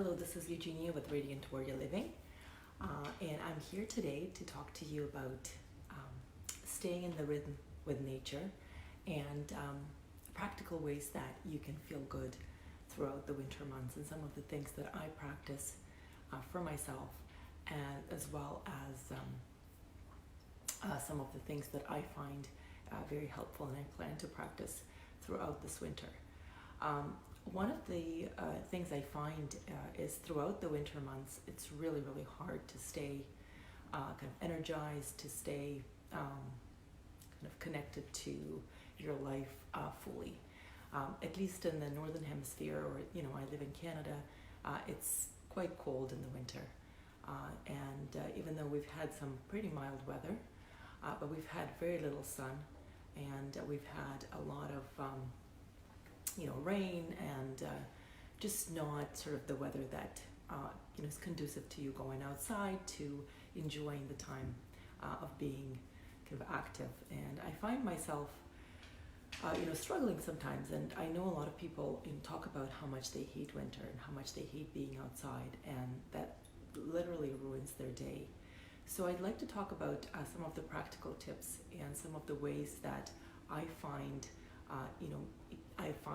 Hello, this is Eugenia with Radiant Warrior Living, and I'm here today to talk to you about staying in the rhythm with nature and practical ways that you can feel good throughout the winter months, and some of the things that I practice for myself, and as well as some of the things that I find very helpful and I plan to practice throughout this winter. One of the things I find is throughout the winter months, it's really, really hard to stay kind of energized, to stay kind of connected to your life fully. At least in the Northern Hemisphere, or I live in Canada, it's quite cold in the winter. And even though we've had some pretty mild weather, but we've had very little sun, and we've had a lot of rain, and just not sort of the weather that is conducive to you going outside, to enjoying the time of being kind of active. And I find myself struggling sometimes, and I know a lot of people talk about how much they hate winter and how much they hate being outside, and that literally ruins their day. So I'd like to talk about some of the practical tips and some of the ways that I find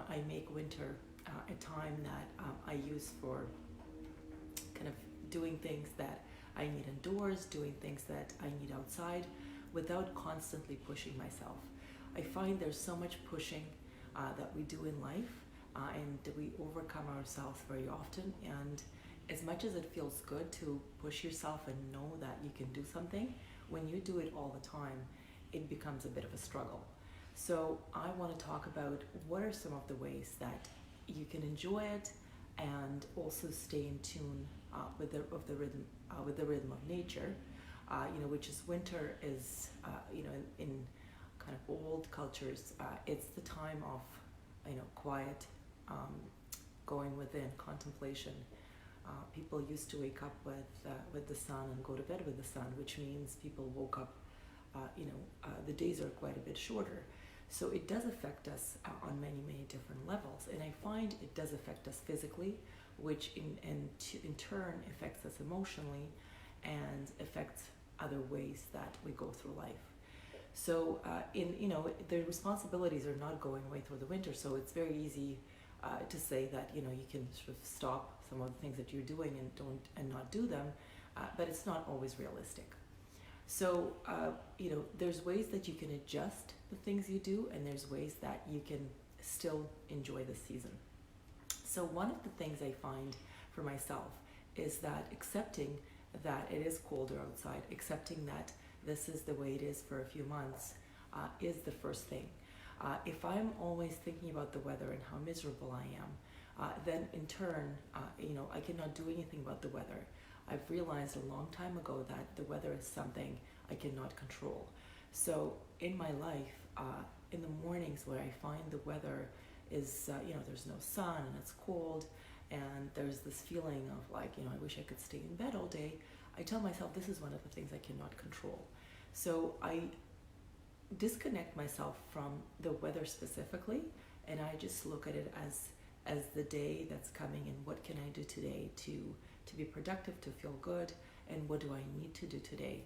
I make winter a time that I use for kind of doing things that I need indoors, doing things that I need outside, without constantly pushing myself. I find there's so much pushing that we do in life, and we overcome ourselves very often. And as much as it feels good to push yourself and know that you can do something, when you do it all the time, it becomes a bit of a struggle. So I want to talk about what are some of the ways that you can enjoy it and also stay in tune with the rhythm of nature. Which is winter is in kind of old cultures, it's the time of quiet, going within, contemplation. People used to wake up with the sun and go to bed with the sun, which means people woke up. The days are quite a bit shorter. So it does affect us on many, many different levels. And I find it does affect us physically, which in turn affects us emotionally and affects other ways that we go through life. So the responsibilities are not going away through the winter. So it's very easy to say that you can sort of stop some of the things that you're doing and not do them, but it's not always realistic. So, there's ways that you can adjust the things you do, and there's ways that you can still enjoy the season. So one of the things I find for myself is that accepting that it is colder outside, accepting that this is the way it is for a few months, is the first thing. If I'm always thinking about the weather and how miserable I am, then in turn, I cannot do anything about the weather. I've realized a long time ago that the weather is something I cannot control. So in my life, in the mornings where I find the weather is, there's no sun and it's cold, and there's this feeling of like, I wish I could stay in bed all day, I tell myself this is one of the things I cannot control. So I disconnect myself from the weather specifically, and I just look at it as the day that's coming, and what can I do today to be productive, to feel good, and what do I need to do today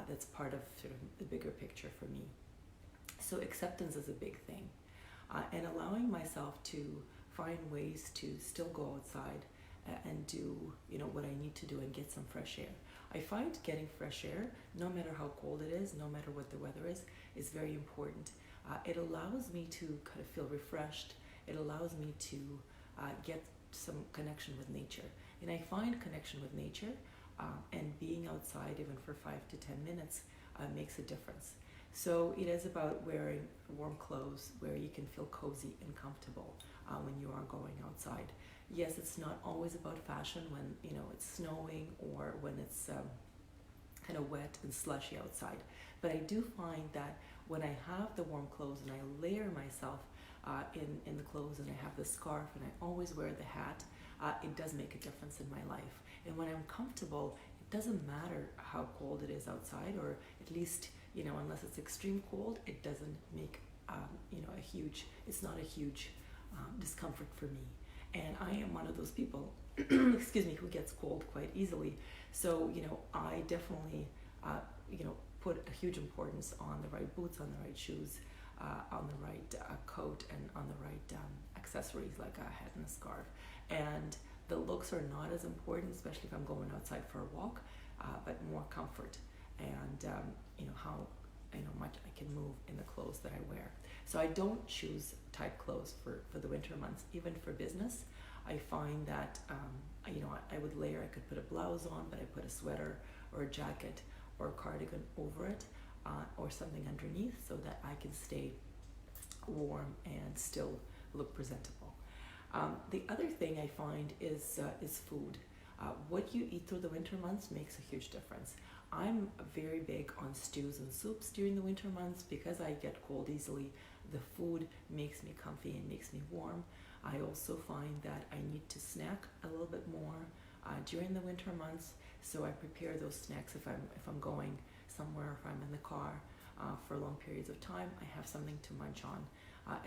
that's part of sort of the bigger picture for me. So acceptance is a big thing, and allowing myself to find ways to still go outside and do what I need to do and get some fresh air. I find getting fresh air, no matter how cold it is, no matter what the weather is very important. It allows me to kind of feel refreshed. It allows me to get some connection with nature. And I find connection with nature and being outside even for 5 to 10 minutes makes a difference. So it is about wearing warm clothes where you can feel cozy and comfortable when you are going outside. Yes, it's not always about fashion when it's snowing or when it's kind of wet and slushy outside. But I do find that when I have the warm clothes and I layer myself in the clothes, and I have the scarf, and I always wear the hat, it does make a difference in my life. And when I'm comfortable, it doesn't matter how cold it is outside, or at least, unless it's extreme cold, it doesn't make, it's not a huge discomfort for me. and I am one of those people, excuse me, who gets cold quite easily. So, I definitely, put a huge importance on the right boots, on the right shoes, on the right coat, and on the right accessories like a hat and a scarf. And the looks are not as important, especially if I'm going outside for a walk, but more comfort and how much I can move in the clothes that I wear. So I don't choose tight clothes for the winter months. Even for business, I find that I would layer. I could put a blouse on, but I put a sweater or a jacket or a cardigan over it, or something underneath, so that I can stay warm and still look presentable. The other thing I find is food. What you eat through the winter months makes a huge difference. I'm very big on stews and soups during the winter months because I get cold easily. The food makes me comfy and makes me warm. I also find that I need to snack a little bit more during the winter months, so I prepare those snacks if I'm going somewhere, if I'm in the car for long periods of time. I have something to munch on,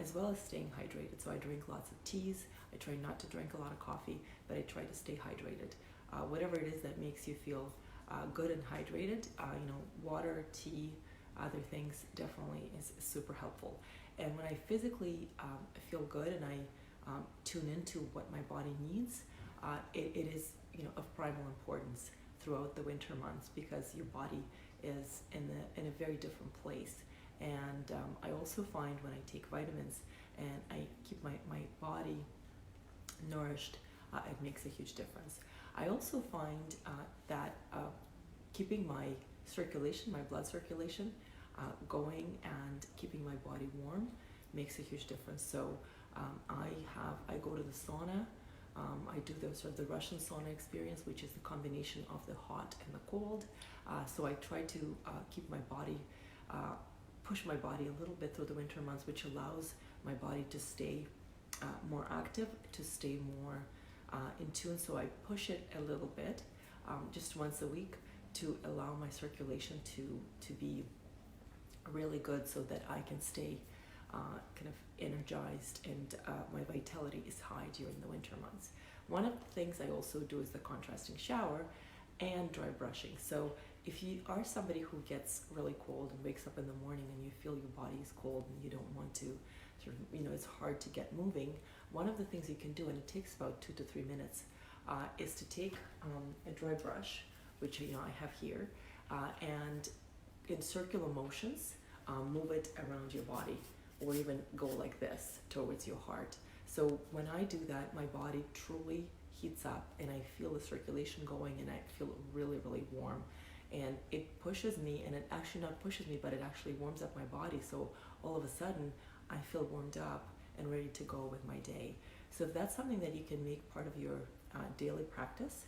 as well as staying hydrated. So I drink lots of teas. I try not to drink a lot of coffee, but I try to stay hydrated. Whatever it is that makes you feel good and hydrated, water, tea, other things definitely is super helpful. And when I physically feel good and I tune into what my body needs, it is of primal importance throughout the winter months, because your body is in a very different place. And I also find when I take vitamins and I keep my body nourished, it makes a huge difference. I also find that keeping my circulation, my blood circulation, going and keeping my body warm makes a huge difference. So I go to the sauna. I do the Russian sauna experience, which is the combination of the hot and the cold. So I try to keep my body, push my body a little bit through the winter months, which allows my body to stay more active, to stay more in tune. So I push it a little bit, just once a week, to allow my circulation to be really good, so that I can stay kind of energized and my vitality is high during the winter months. One of the things I also do is the contrasting shower and dry brushing. So if you are somebody who gets really cold and wakes up in the morning and you feel your body is cold and you don't want to it's hard to get moving, one of the things you can do, and it takes about 2 to 3 minutes, is to take a dry brush, which I have here, and in circular motions, move it around your body, or even go like this towards your heart. So when I do that, my body truly heats up and I feel the circulation going, and I feel really, really warm. And it pushes me, and it actually not pushes me, but it actually warms up my body. So all of a sudden, I feel warmed up and ready to go with my day. So if that's something that you can make part of your daily practice,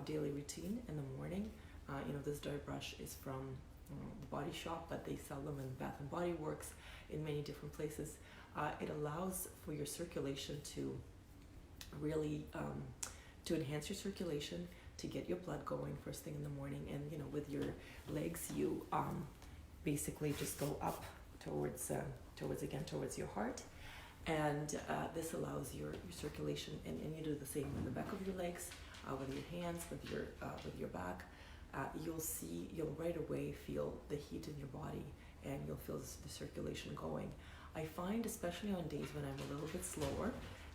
daily routine in the morning, this dry brush is from the Body Shop, but they sell them in Bath and Body Works, in many different places. It allows for your circulation to really to enhance your circulation, to get your blood going first thing in the morning. And with your legs, you basically just go up towards your heart, and this allows your circulation, and you do the same with the back of your legs, with your hands, with your back. You'll right away feel the heat in your body, and you'll feel the circulation going. I find, especially on days when I'm a little bit slower,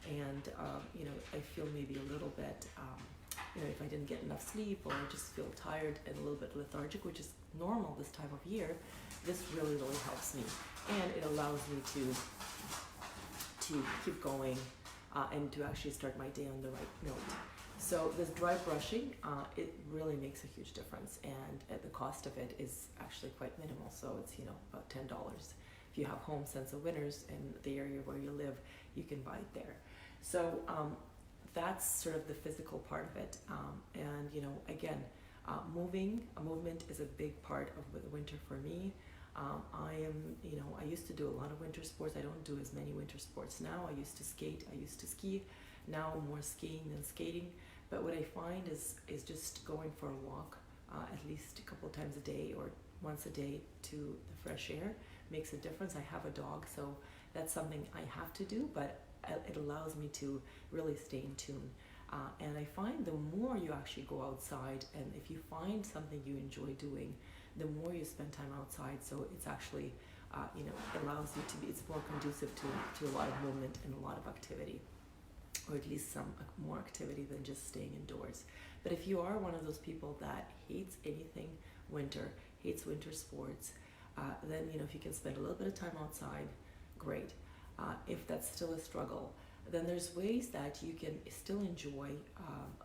and I feel maybe a little bit, if I didn't get enough sleep, or I just feel tired and a little bit lethargic, which is normal this time of year, this really, really helps me, and it allows me to keep going and to actually start my day on the right note. So this dry brushing, it really makes a huge difference, and the cost of it is actually quite minimal. So it's about $10. If you have Home Sense of Winners in the area where you live, you can buy it there. So that's sort of the physical part of it. And again, movement is a big part of the winter for me. I used to do a lot of winter sports. I don't do as many winter sports now. I used to skate, I used to ski. Now more skiing than skating. But what I find is just going for a walk at least a couple of times a day, or once a day, to the fresh air makes a difference. I have a dog, so that's something I have to do, but it allows me to really stay in tune. And I find the more you actually go outside, and if you find something you enjoy doing, the more you spend time outside. So it's actually, allows you to be, it's more conducive to a lot of movement and a lot of activity, or at least some more activity than just staying indoors. But if you are one of those people that hates anything winter, hates winter sports, then if you can spend a little bit of time outside, great. If that's still a struggle, then there's ways that you can still enjoy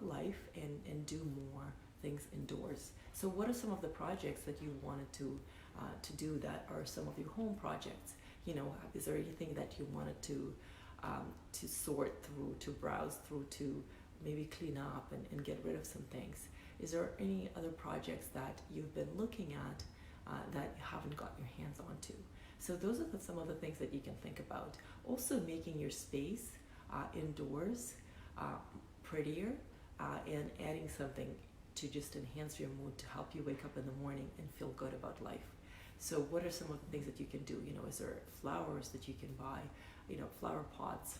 life and do more things indoors. So what are some of the projects that you wanted to do that are some of your home projects? Is there anything that you wanted to sort through, to browse through, to maybe clean up and get rid of some things? Is there any other projects that you've been looking at that you haven't got your hands onto? So those are some of the things that you can think about. Also making your space indoors prettier, and adding something to just enhance your mood, to help you wake up in the morning and feel good about life. So what are some of the things that you can do? Is there flowers that you can buy, flower pots,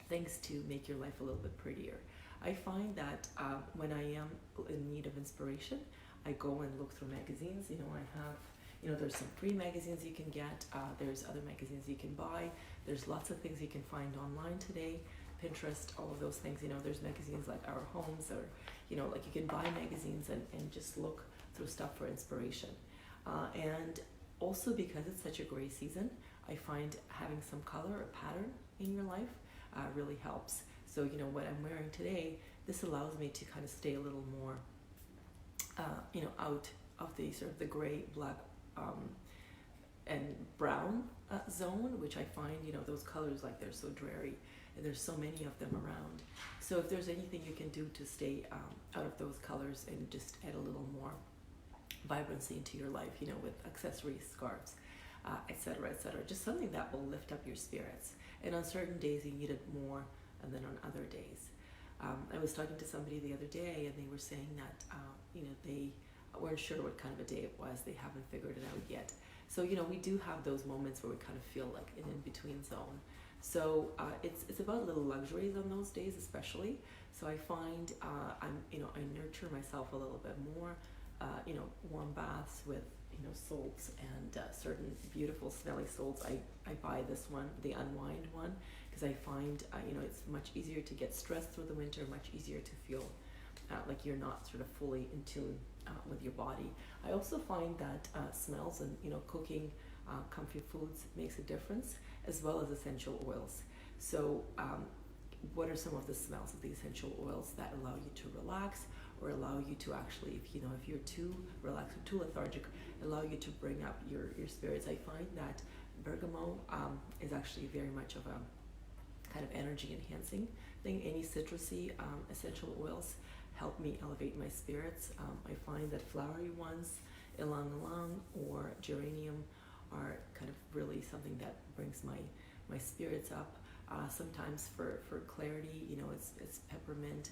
things to make your life a little bit prettier? I find that when I am in need of inspiration, I go and look through magazines. I have, there's some free magazines you can get. There's other magazines you can buy. There's lots of things you can find online today. Pinterest, all of those things. There's magazines like Our Homes, or, like you can buy magazines and just look through stuff for inspiration. And also because it's such a gray season, I find having some color or pattern in your life really helps. So, what I'm wearing today, this allows me to kind of stay a little more, out of the sort of the gray, black, and brown zone, which I find, those colors, like, they're so dreary, and there's so many of them around. So if there's anything you can do to stay out of those colors and just add a little more vibrancy into your life, with accessories, scarves, etc., etc., just something that will lift up your spirits. And on certain days you need it more than on other days. I was talking to somebody the other day, and they were saying that they weren't sure what kind of a day it was. They haven't figured it out yet. So we do have those moments where we kind of feel like an in-between zone. So it's about little luxuries on those days, especially. So I find I nurture myself a little bit more. Warm baths with salts and certain beautiful smelly salts. I buy this one, the Unwind one, because I find it's much easier to get stressed through the winter, much easier to feel like you're not sort of fully in tune with your body. I also find that smells and cooking comfy foods makes a difference, as well as essential oils. So what are some of the smells of the essential oils that allow you to relax, or allow you to actually, if you're too relaxed or too lethargic, allow you to bring up your spirits? I find that bergamot is actually very much of a kind of energy enhancing thing. Any citrusy essential oils help me elevate my spirits. I find that flowery ones, ylang ylang or geranium, are kind of really something that brings my spirits up. Sometimes for clarity, it's peppermint,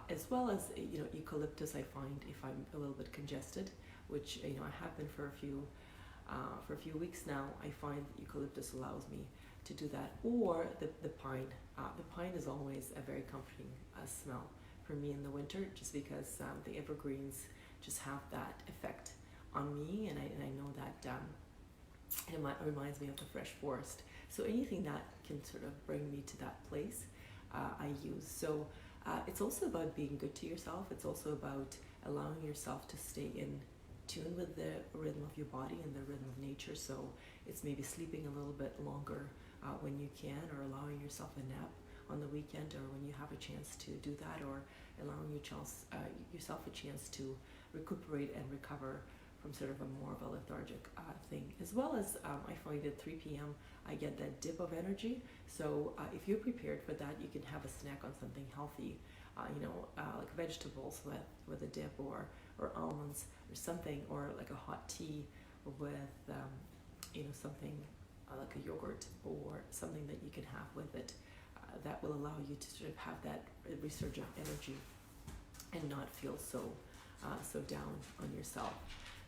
as well as eucalyptus. I find if I'm a little bit congested, which I have been for a few weeks now, I find eucalyptus allows me to do that. Or the pine. The pine is always a very comforting smell for me in the winter, just because the evergreens just have that effect on me, and I know that it reminds me of the fresh forest. So anything that can sort of bring me to that place, I use. So it's also about being good to yourself. It's also about allowing yourself to stay in tune with the rhythm of your body and the rhythm of nature. So it's maybe sleeping a little bit longer when you can, or allowing yourself a nap on the weekend, or when you have a chance to do that, or allowing yourself a chance to recuperate and recover from sort of a more of a lethargic thing. As well as I find at 3 p.m. I get that dip of energy. So if you're prepared for that, you can have a snack on something healthy, like vegetables with a dip, or almonds or something, or like a hot tea with something like a yogurt, or something that you can have with it that will allow you to sort of have that resurge of energy and not feel so down on yourself.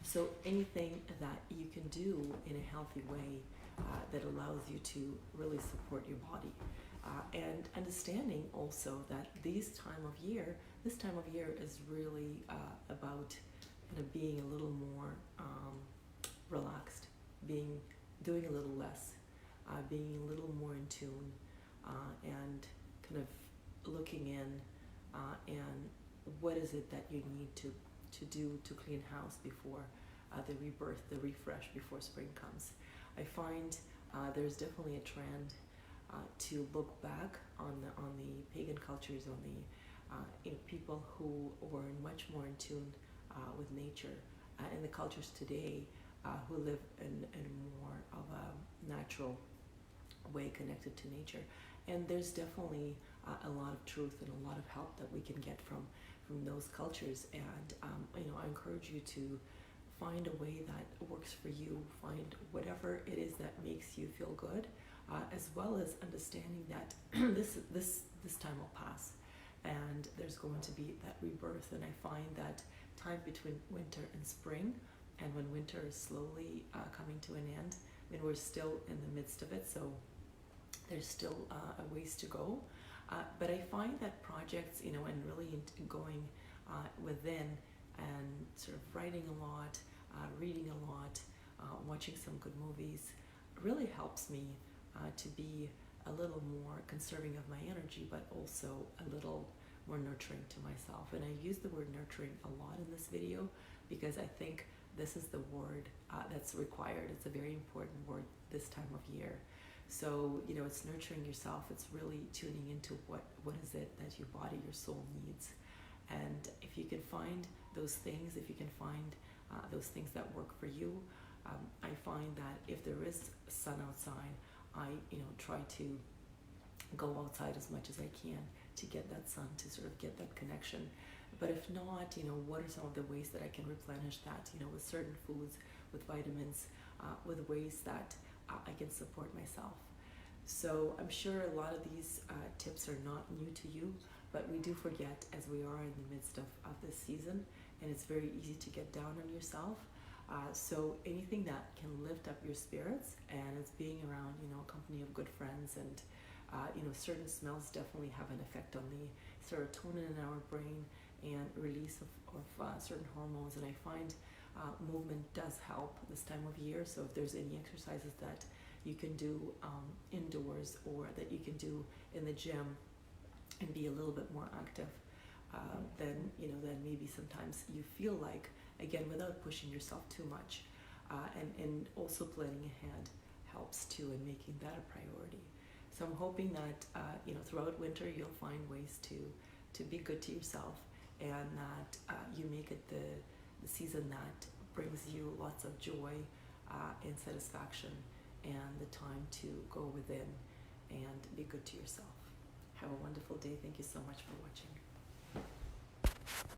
So anything that you can do in a healthy way that allows you to really support your body. and understanding also that this time of year is really about kind of being a little more relaxed, doing a little less, being a little more in tune, and kind of looking in and what is it that you need to do to clean house before the rebirth, the refresh before spring comes. I find there's definitely a trend to look back on the pagan cultures, on the people who were much more in tune with nature, and the cultures today who live in more of a natural way connected to nature. And there's definitely a lot of truth and a lot of help that we can get from those cultures. And I encourage you to find a way that works for you. Find whatever it is that makes you feel good, as well as understanding that this time will pass, and there's going to be that rebirth. And I find that time between winter and spring, and when winter is slowly coming to an end, I mean, we're still in the midst of it, so there's still a ways to go. But I find that projects, and really going within and sort of writing a lot, reading a lot, watching some good movies really helps me to be a little more conserving of my energy, but also a little more nurturing to myself. And I use the word nurturing a lot in this video because I think this is the word that's required. It's a very important word this time of year. So, it's nurturing yourself. It's really tuning into what is it that your body, your soul needs. And if you can find those things, if you can find those things that work for you, I find that if there is sun outside, I try to go outside as much as I can to get that sun, to sort of get that connection. But if not, what are some of the ways that I can replenish that, with certain foods, with vitamins, with ways that I can support myself. So I'm sure a lot of these tips are not new to you, but we do forget as we are in the midst of this season, and it's very easy to get down on yourself. So anything that can lift up your spirits, and it's being around, a company of good friends, and certain smells definitely have an effect on the serotonin in our brain and release of certain hormones. And I find movement does help this time of year. So if there's any exercises that you can do indoors or that you can do in the gym and be a little bit more active, then maybe sometimes you feel like, again, without pushing yourself too much, and also planning ahead helps too in making that a priority. So I'm hoping that throughout winter you'll find ways to be good to yourself, and that you make it the season that brings you lots of joy and satisfaction, and the time to go within and be good to yourself. Have a wonderful day. Thank you so much for watching.